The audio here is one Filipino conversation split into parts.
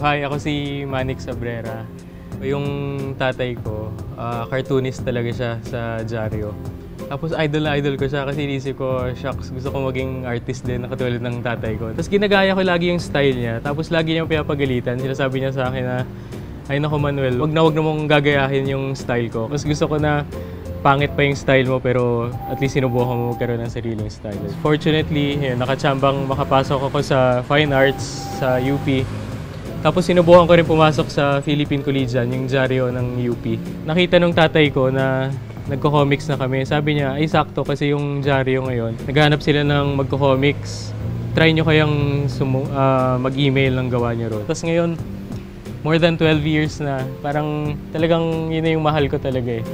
Hi, ako si Manik Sabrera. Yung tatay ko, cartoonist talaga siya sa dyaryo. Tapos idol na idol ko siya kasi inisip ko, shucks, gusto ko maging artist din na katulad ng tatay ko. Tapos ginagaya ko lagi yung style niya. Tapos lagi niya pinapagalitan. Sinasabi niya sa akin na, ay naku Manuel, wag na mong gagayahin yung style ko. Mas gusto ko na pangit pa yung style mo pero at least sinubukan mo magkaroon ng sariling style. Fortunately, nakachambang makapasok ako sa Fine Arts sa UP. Tapos sinubukan ko rin pumasok sa Philippine Collegian, yung dyaryo ng UP. Nakita nung tatay ko na nagko-comics na kami. Sabi niya, ay sakto kasi yung dyaryo ngayon. Naghahanap sila ng magko-comics. Try nyo kayang mag-email ng gawa nyo ron. Tapos ngayon, more than 12 years na. Parang talagang yun na yung mahal ko talaga eh.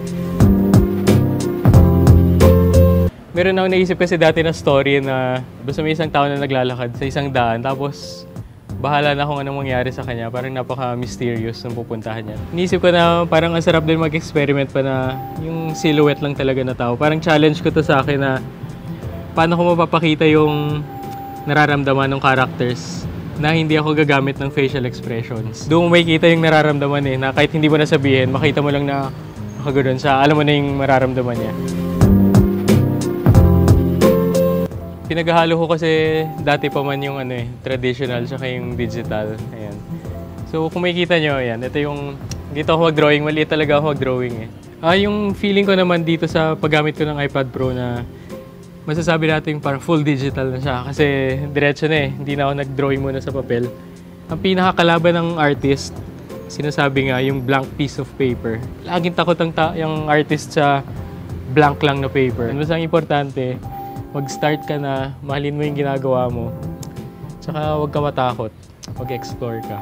Meron akong naisip kasi dati na story na basta may isang tao na naglalakad sa isang daan tapos bahala na kung anong mangyari sa kanya. Parang napaka-mysterious nung pupuntahan niya. Iniisip ko na parang ang sarap din mag-experiment pa na yung silhouette lang talaga na tao. Parang challenge ko to sa akin na paano ko mapapakita yung nararamdaman ng characters na hindi ako gagamit ng facial expressions. Doon mo makikita yung nararamdaman eh, na kahit hindi mo nasabihin, makita mo lang na nakaganoon siya, alam mo na yung mararamdaman niya. Pinaghalo ko kasi dati pa man yung traditional tsaka yung digital. Ayan. So kung makikita nyo, ayan, ito yung, dito ako mag-drawing, maliit talaga ako mag-drawing eh. Yung feeling ko naman dito sa paggamit ko ng iPad Pro na masasabi natin parang full digital na siya kasi diretso na eh, hindi na ako nag-drawing muna sa papel. Ang pinakakalaban ng artist, sinasabi nga yung blank piece of paper. Laging takot yung artist sa blank lang na paper. Mas ang importante, mag-start ka na, mahalin mo yung ginagawa mo. Tsaka huwag ka matakot, mag-explore ka.